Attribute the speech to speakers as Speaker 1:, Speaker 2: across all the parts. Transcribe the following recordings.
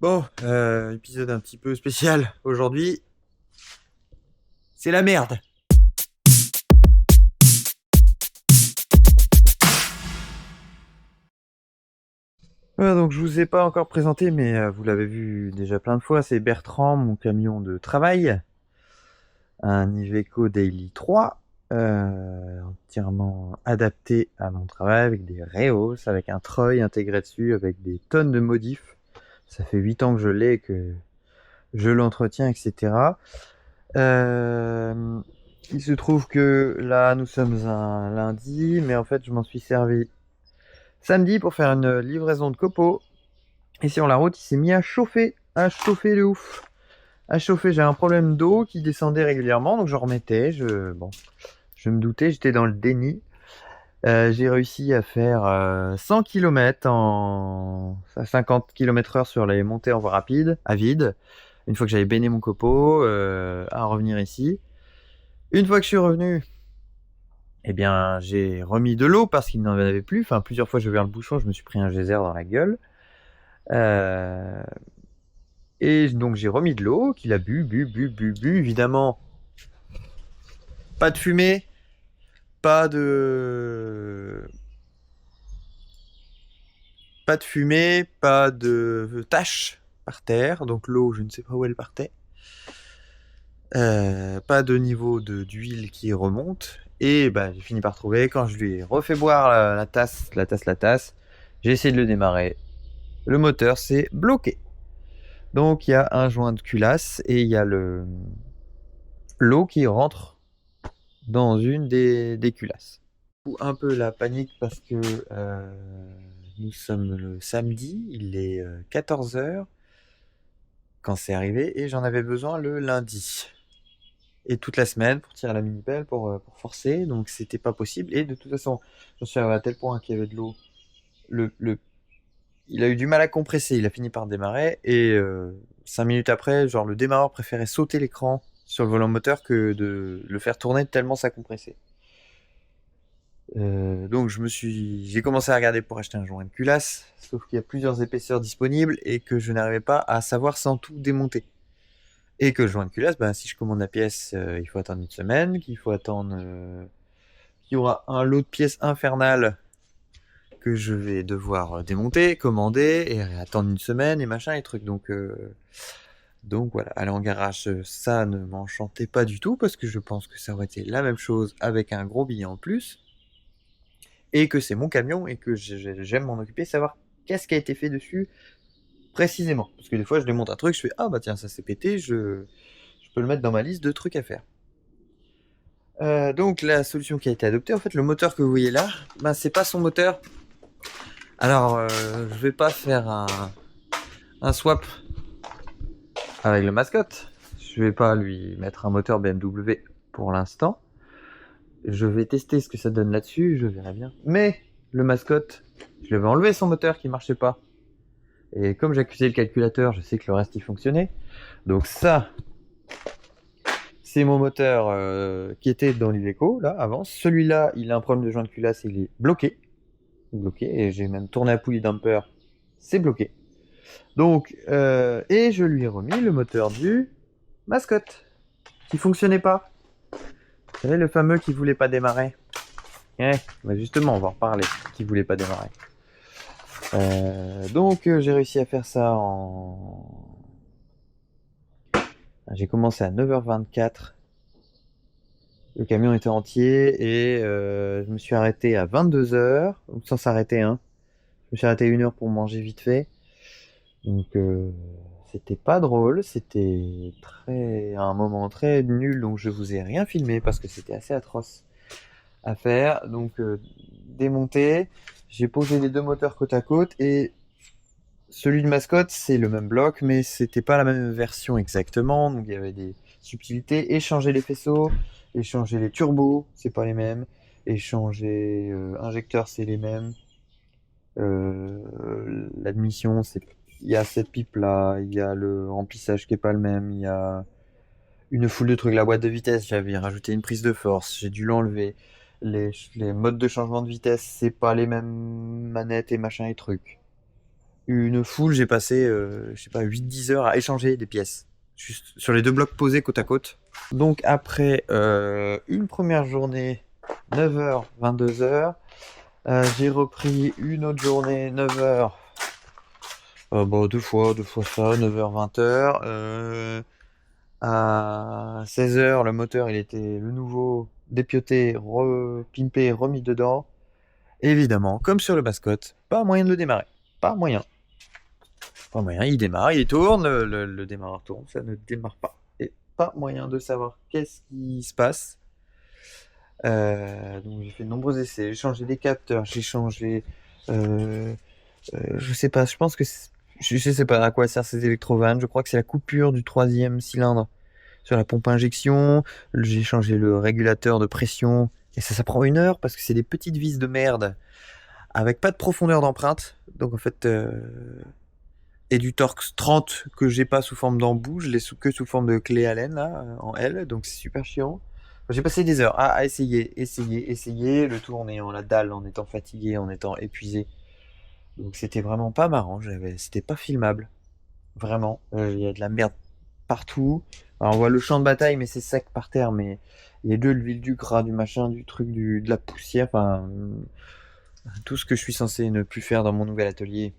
Speaker 1: Bon, épisode un petit peu spécial aujourd'hui. C'est la merde. Donc je vous ai pas encore présenté, mais vous l'avez vu déjà plein de fois. C'est Bertrand, mon camion de travail, un Iveco Daily 3, entièrement adapté à mon travail avec des Reos, avec un treuil intégré dessus, avec des tonnes de modifs. Ça fait 8 ans que je l'ai, que je l'entretiens, etc. Il se trouve que là, nous sommes un lundi, mais en fait, je m'en suis servi samedi pour faire une livraison de copeaux. Et sur la route, il s'est mis à chauffer de ouf. À chauffer, j'ai un problème d'eau qui descendait régulièrement, donc je remettais. Bon, je me doutais, j'étais dans le déni. J'ai réussi à faire 100 km à 50 km/h sur les montées en voie rapide, à vide. Une fois que j'avais béné mon copeau, à revenir ici. Une fois que je suis revenu, eh bien, j'ai remis de l'eau parce qu'il n'en avait plus. Enfin, plusieurs fois, j'ai ouvert le bouchon, je me suis pris un geyser dans la gueule. Et donc, j'ai remis de l'eau qu'il a bu. Évidemment, pas de fumée, pas de... pas de fumée, pas de taches par terre. Donc, l'eau, je ne sais pas où elle partait. Pas de niveau d'huile qui remonte. Et bah, j'ai fini par trouver. Quand je lui ai refait boire la tasse, j'ai essayé de le démarrer. Le moteur s'est bloqué. Donc il y a un joint de culasse et il y a l'eau qui rentre dans une des culasses. Un peu la panique parce que nous sommes le samedi, il est 14h quand c'est arrivé et j'en avais besoin le lundi. Et toute la semaine pour tirer la mini-pelle, pour forcer, donc c'était pas possible. Et de toute façon, j'en suis arrivé à tel point qu'il y avait de l'eau. Il a eu du mal à compresser, il a fini par démarrer. Et 5 minutes après, genre le démarreur préférait sauter l'écran sur le volant moteur que de le faire tourner tellement ça compressait. Donc j'ai commencé à regarder pour acheter un joint de culasse, sauf qu'il y a plusieurs épaisseurs disponibles et que je n'arrivais pas à savoir sans tout démonter. Et que le joint de culasse, bah, si je commande la pièce, il faut attendre une semaine, qu'il faut attendre qu'il y aura un lot de pièces infernales que je vais devoir démonter, commander et attendre une semaine et machin et trucs. Donc voilà, aller en garage, ça ne m'enchantait pas du tout parce que je pense que ça aurait été la même chose avec un gros billet en plus et que c'est mon camion et que j'aime m'en occuper, savoir qu'est-ce qui a été fait dessus précisément. Parce que des fois je démonte un truc, je fais ah bah tiens ça s'est pété, je peux le mettre dans ma liste de trucs à faire. Donc la solution qui a été adoptée, en fait le moteur que vous voyez là, ben c'est pas son moteur. Alors je vais pas faire un swap avec le mascotte. Je vais pas lui mettre un moteur BMW pour l'instant. Je vais tester ce que ça donne là-dessus, je verrai bien. Mais le mascotte, je lui avais enlevé son moteur qui marchait pas. Et comme j'accusais le calculateur, je sais que le reste il fonctionnait. Donc ça, c'est mon moteur qui était dans l'Iveco, là, avant. Celui-là, il a un problème de joint de culasse, il est bloqué. Et j'ai même tourné à poulie dumper, c'est bloqué. Donc, et je lui ai remis le moteur du mascotte, qui fonctionnait pas. Vous savez, le fameux qui voulait pas démarrer. Bah justement, on va en reparler, qui voulait pas démarrer. Donc, j'ai réussi à faire ça J'ai commencé à 9h24. Le camion était entier et je me suis arrêté à 22h, sans s'arrêter, hein. Je me suis arrêté 1 heure pour manger vite fait. Donc, c'était pas drôle, c'était un moment très nul, donc je vous ai rien filmé parce que c'était assez atroce à faire. Donc, démonté, j'ai posé les deux moteurs côte à côte et celui de mascotte, c'est le même bloc, mais c'était pas la même version exactement, donc il y avait des subtilités. Échanger les faisceaux, échanger les turbos, c'est pas les mêmes. Échanger injecteurs, c'est les mêmes. L'admission, il y a cette pipe là, il y a le remplissage qui est pas le même, il y a une foule de trucs. La boîte de vitesse, j'avais rajouté une prise de force, j'ai dû l'enlever. Les modes de changement de vitesse, c'est pas les mêmes manettes et machin et trucs. une foule, j'ai passé, je sais pas, 8-10 heures à échanger des pièces. Juste sur les deux blocs posés côte à côte. Donc après une première journée, 9h, 22h, j'ai repris une autre journée, 9h, deux fois ça, 9h, 20h. À 16h, le moteur, il était le nouveau, dépioté, repimpé, remis dedans. Évidemment, comme sur le mascotte, pas moyen de le démarrer. Pas moyen. Pas moyen, il démarre, il tourne, le démarreur tourne, ça ne démarre pas. Et pas moyen de savoir qu'est-ce qui se passe. Donc j'ai fait de nombreux essais, j'ai changé des capteurs, j'ai changé... je sais pas, je pense que... Je sais pas à quoi servent ces électrovannes, je crois que c'est la coupure du troisième cylindre sur la pompe à injection. J'ai changé le régulateur de pression, et ça prend 1 heure parce que c'est des petites vis de merde avec pas de profondeur d'empreinte. Donc en fait... et du Torx 30 que j'ai pas sous forme d'embout, je l'ai que sous forme de clé Allen là, en L, donc c'est super chiant. J'ai passé des heures à essayer, le tout en ayant la dalle, en étant fatigué, en étant épuisé. Donc c'était vraiment pas marrant, c'était pas filmable, vraiment. Il y a de la merde partout. Alors on voit le champ de bataille, mais c'est sec par terre, mais il y a de l'huile, du gras, du machin, du truc, de la poussière, enfin tout ce que je suis censé ne plus faire dans mon nouvel atelier.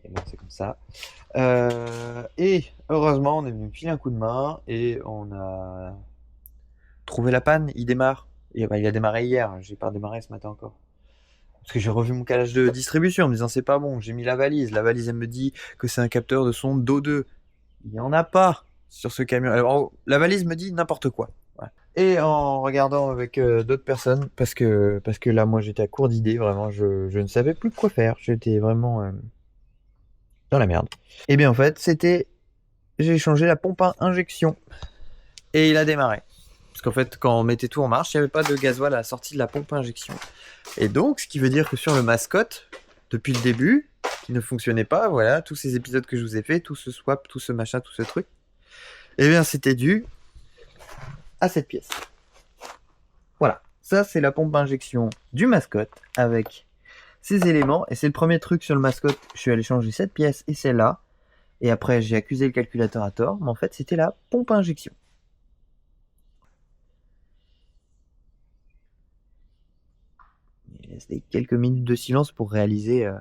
Speaker 1: Et bon, c'est comme ça. Et heureusement, on est venu me filer un coup de main et on a trouvé la panne. Il démarre. Et, il a démarré hier. J'ai pas démarré ce matin encore. Parce que j'ai revu mon calage de distribution en me disant c'est pas bon. J'ai mis la valise. La valise, elle me dit que c'est un capteur de son d'O2. Il n'y en a pas sur ce camion. Alors, la valise me dit n'importe quoi. Voilà. Et en regardant avec d'autres personnes, parce que là, moi, j'étais à court d'idées. Vraiment, je ne savais plus quoi faire. J'étais vraiment dans la merde. Et bien en fait, j'ai changé la pompe à injection et il a démarré. Parce qu'en fait, quand on mettait tout en marche, il n'y avait pas de gasoil à la sortie de la pompe à injection. Et donc, ce qui veut dire que sur le mascotte, depuis le début, qui ne fonctionnait pas, voilà, tous ces épisodes que je vous ai fait, tout ce swap, tout ce machin, tout ce truc, eh bien c'était dû à cette pièce. Voilà, ça c'est la pompe à injection du mascotte avec ces éléments. Et c'est le premier truc sur le mascotte. Je suis allé changer cette pièce et celle-là. Et après, j'ai accusé le calculateur à tort, mais en fait, c'était la pompe à injection. Il laisse quelques minutes de silence pour réaliser.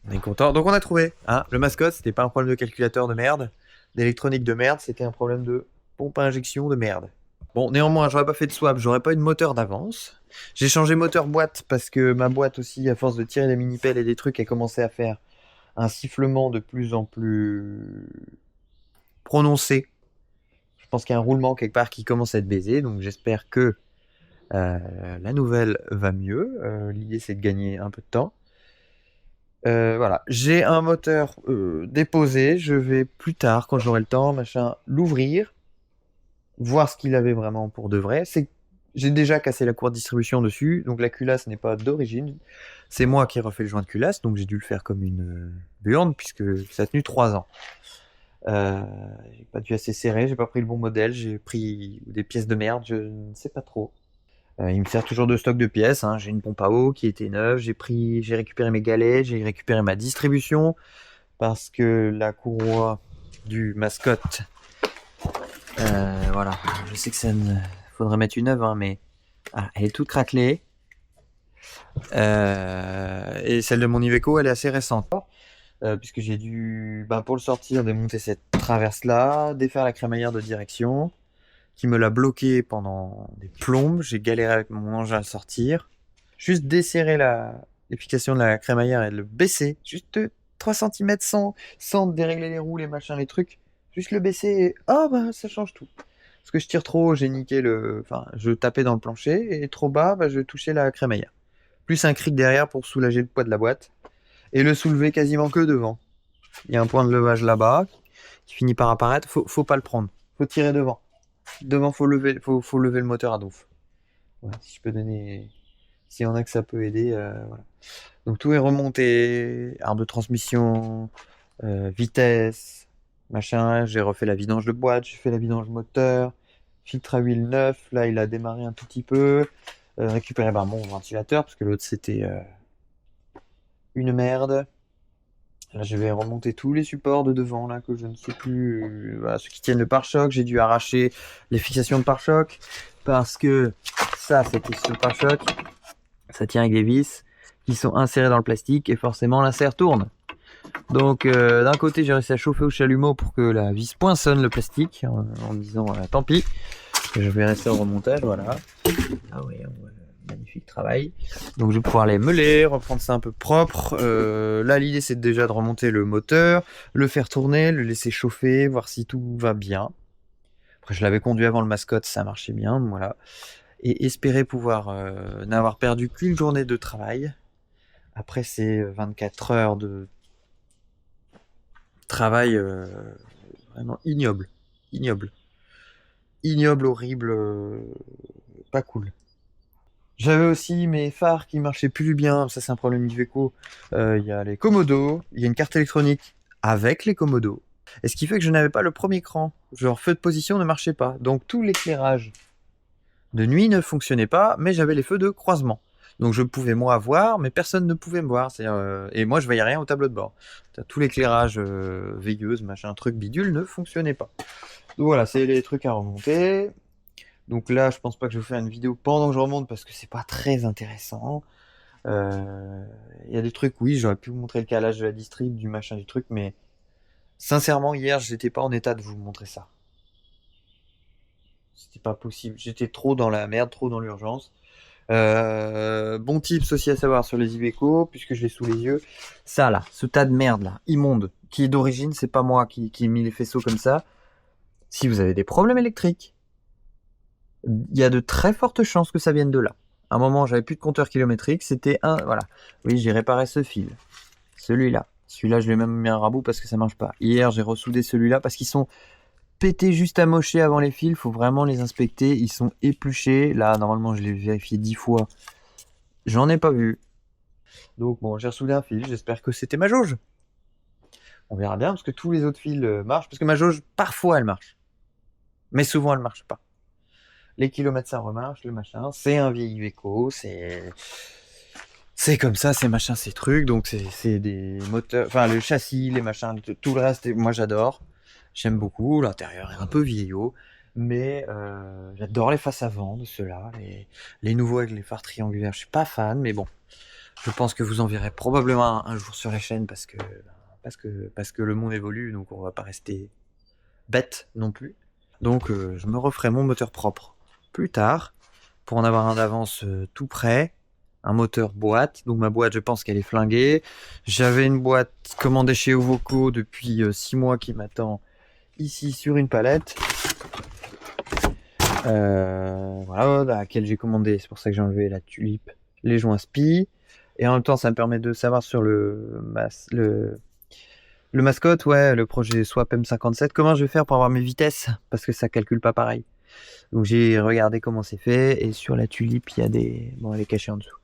Speaker 1: On est content. Donc, on a trouvé. Hein, le mascotte, c'était pas un problème de calculateur de merde, d'électronique de merde, c'était un problème de pompe à injection de merde. Bon, néanmoins, j'aurais pas fait de swap, j'aurais pas eu de moteur d'avance. J'ai changé moteur boîte parce que ma boîte aussi, à force de tirer des mini-pelles et des trucs, elle commençait à faire un sifflement de plus en plus prononcé. Je pense qu'il y a un roulement quelque part qui commence à être baisé, donc j'espère que la nouvelle va mieux. L'idée c'est de gagner un peu de temps. Voilà, j'ai un moteur déposé, je vais plus tard, quand j'aurai le temps, machin, l'ouvrir, voir ce qu'il avait vraiment pour de vrai. J'ai déjà cassé la courroie de distribution dessus, donc la culasse n'est pas d'origine. C'est moi qui ai refait le joint de culasse, donc j'ai dû le faire comme une burne, puisque ça a tenu 3 ans. J'ai pas dû assez serrer, j'ai pas pris le bon modèle, j'ai pris des pièces de merde, je ne sais pas trop. Il me sert toujours de stock de pièces, hein. J'ai une pompe à eau qui était neuve, j'ai récupéré mes galets, j'ai récupéré ma distribution, parce que la courroie du mascotte, voilà, je sais que ça ne faudrait mettre une neuve, hein, mais elle est toute craquelée. Et celle de mon Iveco, elle est assez récente. Puisque j'ai dû, pour le sortir, démonter cette traverse-là, défaire la crémaillère de direction, qui me l'a bloqué pendant des plombes. J'ai galéré avec mon engin à le sortir. Juste desserrer l'application de la crémaillère et le baisser. Juste 3 cm sans dérégler les roues, les machins, les trucs. Juste le baisser et ça change tout. Parce que je tire trop haut, j'ai niqué je tapais dans le plancher et trop bas, je touchais la crémaillère. Plus un cric derrière pour soulager le poids de la boîte. Et le soulever quasiment que devant. Il y a un point de levage là-bas qui finit par apparaître. Faut pas le prendre. Faut tirer devant. Devant, faut lever le moteur à donf. Ouais, si je peux donner, s'il y en a que ça peut aider, voilà. Donc tout est remonté, arbre de transmission, vitesse, machin. J'ai refait la vidange de boîte, j'ai fait la vidange moteur, filtre à huile neuf. Là, il a démarré un tout petit peu. Récupéré mon ventilateur parce que l'autre c'était une merde. Là, je vais remonter tous les supports de devant, là, que je ne sais plus. Voilà, ceux qui tiennent le pare-choc. J'ai dû arracher les fixations de pare-choc. Parce que ça, c'était sur le pare-choc. Ça tient avec des vis qui sont insérées dans le plastique. Et forcément, l'insert tourne. Donc, d'un côté, j'ai réussi à chauffer au chalumeau pour que la vis poinçonne le plastique. En disant, tant pis. Je vais rester au remontage, voilà. Ah oui, magnifique travail. Donc je vais pouvoir les meuler, reprendre ça un peu propre. Là l'idée c'est déjà de remonter le moteur, le faire tourner, le laisser chauffer, voir si tout va bien. Après je l'avais conduit avant le mascotte, ça marchait bien, voilà. Et espérer pouvoir n'avoir perdu qu'une journée de travail. Après ces 24 heures de travail vraiment ignoble. Ignoble. Ignoble, horrible, pas cool. J'avais aussi mes phares qui marchaient plus bien, ça c'est un problème Iveco. Il y a les commodos, il y a une carte électronique avec les commodos. Et ce qui fait que je n'avais pas le premier cran. Genre feu de position ne marchait pas. Donc tout l'éclairage de nuit ne fonctionnait pas, mais j'avais les feux de croisement. Donc je pouvais moi voir, mais personne ne pouvait me voir. Et moi je voyais rien au tableau de bord. Tout l'éclairage veilleuse, machin, truc bidule ne fonctionnait pas. Donc voilà, c'est les trucs à remonter. Donc là, je pense pas que je vais faire une vidéo pendant que je remonte parce que c'est pas très intéressant. Il y a des trucs, oui, j'aurais pu vous montrer le calage de la distrib, du machin, du truc, mais sincèrement, hier, j'étais pas en état de vous montrer ça. C'était pas possible. J'étais trop dans la merde, trop dans l'urgence. Bon tips aussi à savoir sur les Iveco, puisque je l'ai sous les yeux. Ça là, ce tas de merde là, immonde, qui est d'origine, c'est pas moi qui ai mis les faisceaux comme ça. Si vous avez des problèmes électriques, il y a de très fortes chances que ça vienne de là. À un moment, j'avais plus de compteur kilométrique, c'était un, voilà. Oui, j'ai réparé ce fil. Celui-là. Celui-là, je lui ai même mis un rabout parce que ça marche pas. Hier, j'ai ressoudé celui-là parce qu'ils sont pétés juste à mocher avant les fils. Faut vraiment les inspecter. Ils sont épluchés. Là, normalement, je l'ai vérifié 10 fois. J'en ai pas vu. Donc bon, j'ai ressoudé un fil. J'espère que c'était ma jauge. On verra bien parce que tous les autres fils marchent. Parce que ma jauge, parfois, elle marche. Mais souvent, elle marche pas. Les kilomètres, ça remarche, le machin. C'est un vieil Iveco, c'est comme ça, c'est machin, c'est trucs. Donc c'est des moteurs, enfin le châssis, les machins, tout le reste. Moi j'adore, j'aime beaucoup. L'intérieur est un peu vieillot, mais j'adore les faces avant de ceux-là. Les nouveaux avec les phares triangulaires, je suis pas fan, mais bon, je pense que vous en verrez probablement un jour sur la chaîne parce que le monde évolue, donc on va pas rester bête non plus. Donc je me referai mon moteur propre plus tard pour en avoir un d'avance tout prêt. Un moteur boîte, donc ma boîte je pense qu'elle est flinguée. J'avais une boîte commandée chez Ovoco depuis 6 mois qui m'attend ici sur une palette. Voilà, à laquelle j'ai commandé, c'est pour ça que j'ai enlevé la tulipe, les joints SPI. Et en même temps ça me permet de savoir sur le mascotte, ouais, le projet Swap M57, comment je vais faire pour avoir mes vitesses, parce que ça calcule pas pareil. Donc j'ai regardé comment c'est fait, et sur la tulipe, il y a des... Bon, elle est cachée en dessous.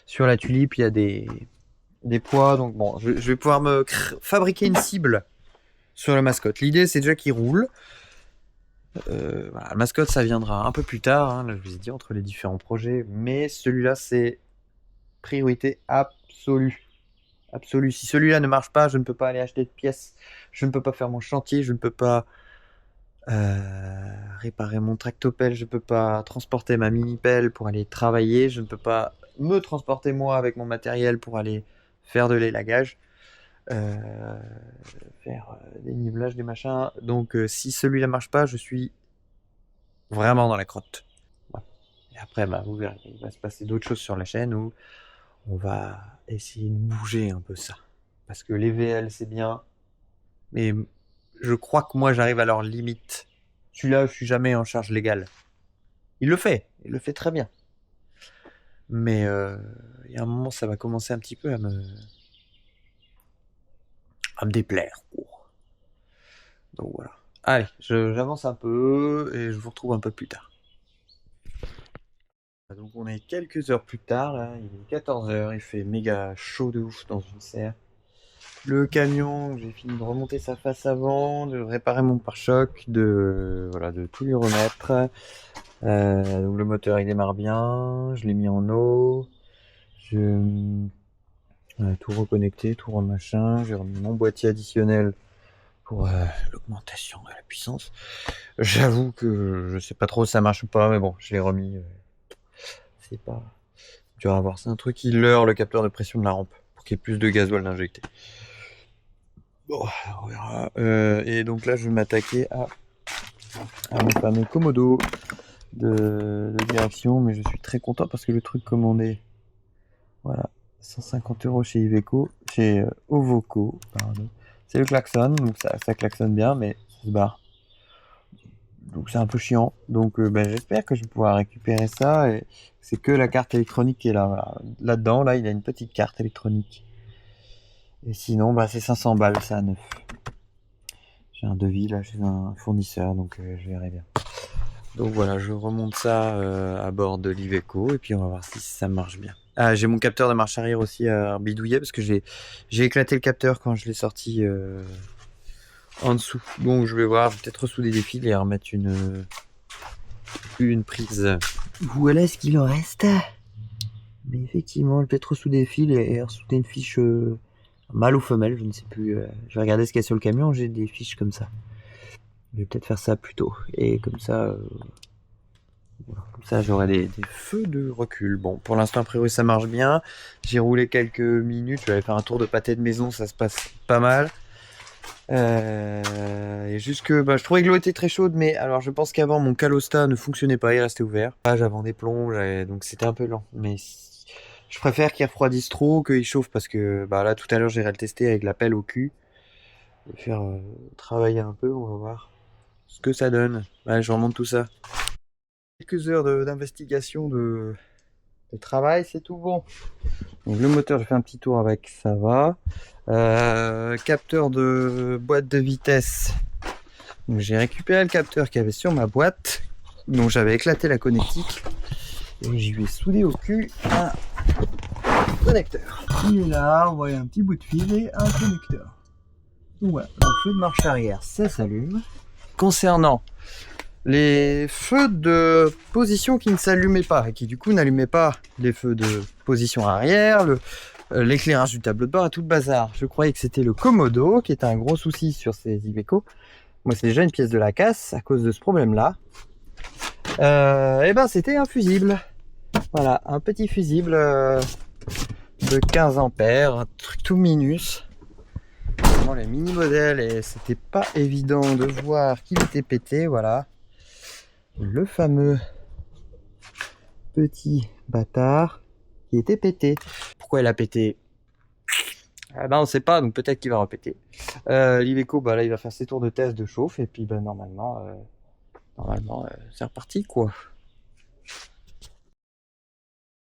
Speaker 1: Sur la tulipe, il y a des poids, donc bon, je vais pouvoir me fabriquer une cible sur le mascotte. L'idée, c'est déjà qu'il roule. Voilà, le mascotte, ça viendra un peu plus tard, hein, là, je vous ai dit, entre les différents projets, mais celui-là, c'est priorité absolue. Absolue. Si celui-là ne marche pas, je ne peux pas aller acheter de pièces, je ne peux pas faire mon chantier, je ne peux pas réparer mon tractopelle, je ne peux pas transporter ma mini-pelle pour aller travailler, je ne peux pas me transporter moi avec mon matériel pour aller faire de l'élagage, faire des nivelages, des machins. Donc si celui-là marche pas, je suis vraiment dans la crotte. Ouais. Et après, bah, vous verrez, il va se passer d'autres choses sur la chaîne où on va essayer de bouger un peu ça. Parce que les VL, c'est bien, mais je crois que moi, j'arrive à leur limite. Celui-là, je suis jamais en charge légale. Il le fait très bien. Mais il y a un moment, ça va commencer un petit peu à me déplaire. Donc voilà. Allez, j'avance un peu et je vous retrouve un peu plus tard. Donc on est quelques heures plus tard, là, il est 14h, il fait méga chaud de ouf dans une serre. Le camion, j'ai fini de remonter sa face avant, de réparer mon pare-choc, de tout lui remettre. Donc le moteur il démarre bien, je l'ai mis en eau. Tout reconnecté, tout remachin. J'ai remis mon boîtier additionnel pour l'augmentation de la puissance. J'avoue que je sais pas trop si ça marche ou pas, mais bon, je l'ai remis. C'est pas dur à voir. C'est un truc qui leurre le capteur de pression de la rampe pour qu'il y ait plus de gasoil injecté. Bon, on verra. Et donc là, je vais m'attaquer à mon fameux Komodo de direction, mais je suis très content parce que le truc commandé, voilà, 150 € chez Iveco, chez Ovoco, pardon. C'est le klaxon, donc ça klaxonne bien, mais ça se barre. Donc c'est un peu chiant. Donc j'espère que je vais pouvoir récupérer ça. Et c'est que la carte électronique qui est là. Voilà. Là-dedans, là, il y a une petite carte électronique. Et sinon, c'est 500 balles, ça à neuf. J'ai un devis là chez un fournisseur, donc je verrai bien. Donc voilà, je remonte ça à bord de l'Iveco et puis on va voir si ça marche bien. Ah, j'ai mon capteur de marche arrière aussi à bidouiller parce que j'ai éclaté le capteur quand je l'ai sorti en dessous. Donc je vais voir, je vais peut-être ressouder des fils et remettre une prise. Voilà ce qu'il en reste. Mais effectivement, je vais peut-être ressouder des fils et ressouder une fiche mâle ou femelle, je ne sais plus. Je vais regarder ce qu'il y a sur le camion, j'ai des fiches comme ça. Je vais peut-être faire ça plus tôt. Et comme ça, j'aurai des feux de recul. Bon, pour l'instant, a priori, ça marche bien. J'ai roulé quelques minutes. Je vais aller faire un tour de pâté de maison. Ça se passe pas mal. Et juste que je trouvais que l'eau était très chaude. Mais alors, je pense qu'avant, mon Calosta ne fonctionnait pas. Il restait ouvert. J'avais des plombs. Donc, c'était un peu lent. Mais je préfère qu'il refroidisse trop qu'il chauffe. Parce que là, tout à l'heure, j'irai le tester avec la pelle au cul. Je vais faire travailler un peu. On va voir ce que ça donne. Je remonte tout ça. Quelques heures d'investigation de travail, c'est tout bon. Donc le moteur, je fais un petit tour avec, ça va. Capteur de boîte de vitesse. Donc j'ai récupéré le capteur qu'il y avait sur ma boîte, dont j'avais éclaté la connectique. Et j'y vais souder au cul un connecteur. Il est là, on voit un petit bout de fil et un connecteur. Donc voilà, le feu de marche arrière, ça s'allume. Concernant les feux de position qui ne s'allumaient pas et qui du coup n'allumaient pas les feux de position arrière, l'éclairage du tableau de bord et tout le bazar. Je croyais que c'était le Komodo qui était un gros souci sur ces Iveco. Moi, c'est déjà une pièce de la casse à cause de ce problème-là. C'était un fusible. Voilà, un petit fusible de 15 ampères, un truc tout minus. Vraiment les mini modèles et c'était pas évident de voir qu'il était pété, voilà. Le fameux petit bâtard qui était pété. Pourquoi il a pété? On sait pas, donc peut-être qu'il va repéter. L'Iveco, là, il va faire ses tours de test de chauffe et puis normalement, c'est reparti quoi.